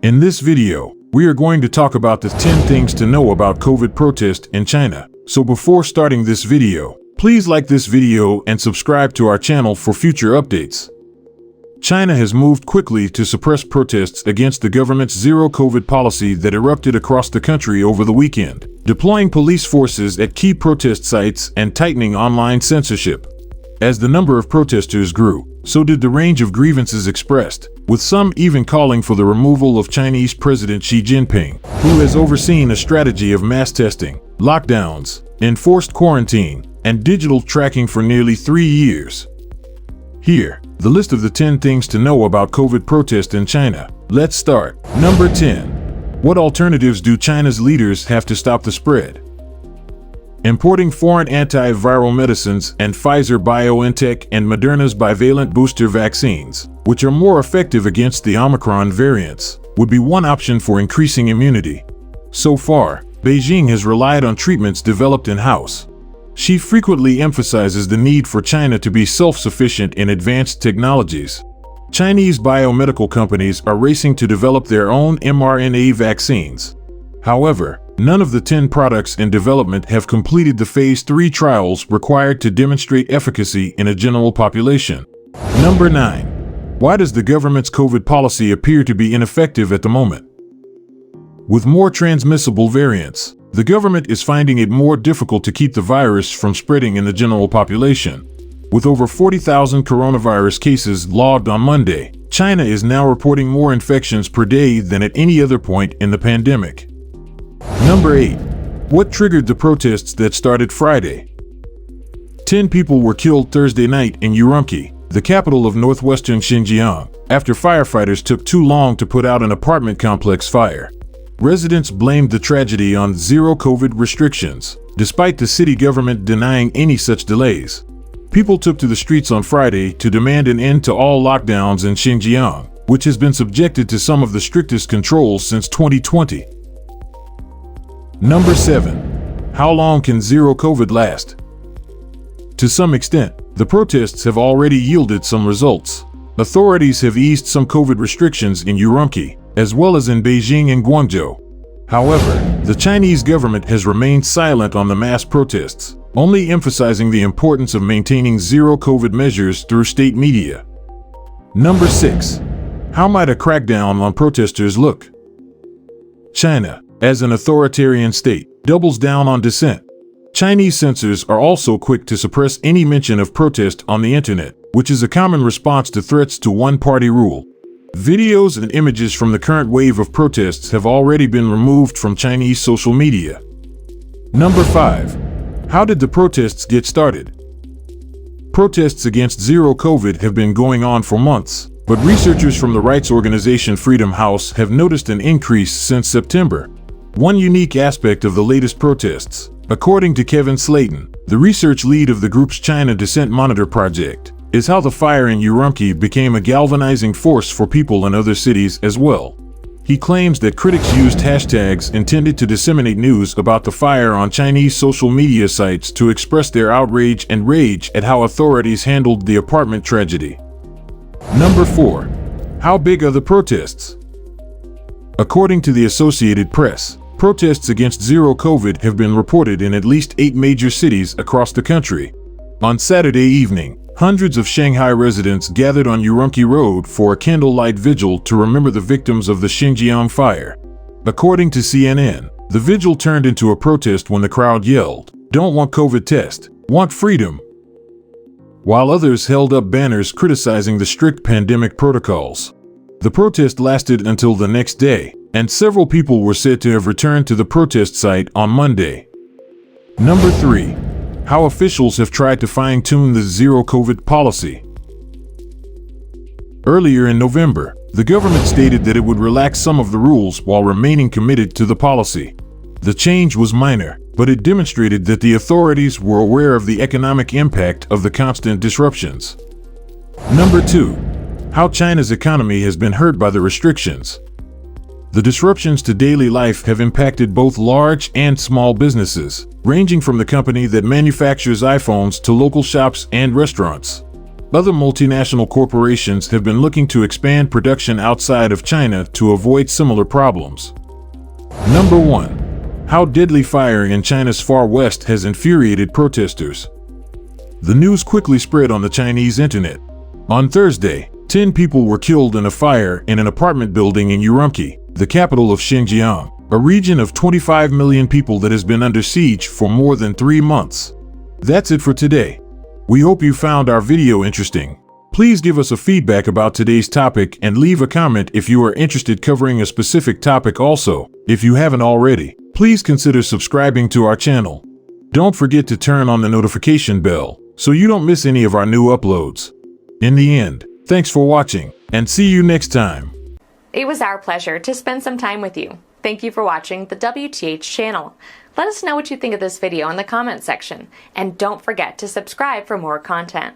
In this video, we are going to talk about the 10 things to know about COVID protest in China. So before starting this video, please like this video and subscribe to our channel for future updates. China has moved quickly to suppress protests against the government's zero-COVID policy that erupted across the country over the weekend, deploying police forces at key protest sites and tightening online censorship. As the number of protesters grew, so did the range of grievances expressed, with some even calling for the removal of Chinese President Xi Jinping, who has overseen a strategy of mass testing, lockdowns, enforced quarantine, and digital tracking for nearly 3 years. Here, the list of the 10 things to know about COVID protest in China. Let's start. Number 10. What alternatives do China's leaders have to stop the spread? Importing foreign antiviral medicines and Pfizer-BioNTech and Moderna's bivalent booster vaccines, which are more effective against the Omicron variants, would be one option for increasing immunity. So far, Beijing has relied on treatments developed in-house. She frequently emphasizes the need for China to be self-sufficient in advanced technologies. Chinese biomedical companies are racing to develop their own mRNA vaccines. However, none of the 10 products in development have completed the Phase 3 trials required to demonstrate efficacy in a general population. Number 9. Why does the government's COVID policy appear to be ineffective at the moment? With more transmissible variants, the government is finding it more difficult to keep the virus from spreading in the general population. With over 40,000 coronavirus cases logged on Monday, China is now reporting more infections per day than at any other point in the pandemic. Number 8. What triggered the protests that started Friday? 10 people were killed Thursday night in Urumqi, the capital of northwestern Xinjiang, after firefighters took too long to put out an apartment complex fire. Residents blamed the tragedy on zero-COVID restrictions, despite the city government denying any such delays. People took to the streets on Friday to demand an end to all lockdowns in Xinjiang, which has been subjected to some of the strictest controls since 2020. Number 7. How long can zero COVID last? To some extent, the protests have already yielded some results. Authorities have eased some COVID restrictions in Urumqi, as well as in Beijing and Guangzhou. However, the Chinese government has remained silent on the mass protests, only emphasizing the importance of maintaining zero COVID measures through state media. Number 6. How might a crackdown on protesters look? China, as an authoritarian state, doubles down on dissent. Chinese censors are also quick to suppress any mention of protest on the internet, which is a common response to threats to one-party rule. Videos and images from the current wave of protests have already been removed from Chinese social media. Number 5. How did the protests get started? Protests against zero COVID have been going on for months, but researchers from the rights organization Freedom House have noticed an increase since September. One unique aspect of the latest protests, according to Kevin Slayton, the research lead of the group's China Dissent Monitor project, is how the fire in Urumqi became a galvanizing force for people in other cities as well. He claims that critics used hashtags intended to disseminate news about the fire on Chinese social media sites to express their outrage and rage at how authorities handled the apartment tragedy. Number 4. How big are the protests? According to the Associated Press, protests against zero COVID have been reported in at least 8 major cities across the country. On Saturday evening, hundreds of Shanghai residents gathered on Urumqi Road for a candlelight vigil to remember the victims of the Xinjiang fire. According to CNN, the vigil turned into a protest when the crowd yelled, "Don't want COVID test, want freedom," while others held up banners criticizing the strict pandemic protocols. The protest lasted until the next day, and several people were said to have returned to the protest site on Monday. Number 3. How officials have tried to fine-tune the zero-COVID policy. Earlier in November, the government stated that it would relax some of the rules while remaining committed to the policy. The change was minor, but it demonstrated that the authorities were aware of the economic impact of the constant disruptions. Number 2. How China's economy has been hurt by the restrictions. The disruptions to daily life have impacted both large and small businesses, ranging from the company that manufactures iPhones to local shops and restaurants. Other multinational corporations have been looking to expand production outside of China to avoid similar problems. Number 1. How deadly fire in China's far west has infuriated protesters. The news quickly spread on the Chinese internet. On Thursday, 10 people were killed in a fire in an apartment building in Urumqi, the capital of Xinjiang, a region of 25 million people that has been under siege for more than 3 months. That's it for today. We hope you found our video interesting. Please give us a feedback about today's topic and leave a comment if you are interested covering a specific topic also. If you haven't already, please consider subscribing to our channel. Don't forget to turn on the notification bell so you don't miss any of our new uploads. In the end, thanks for watching and see you next time. It was our pleasure to spend some time with you. Thank you for watching the WTH channel. Let us know what you think of this video in the comment section, and don't forget to subscribe for more content.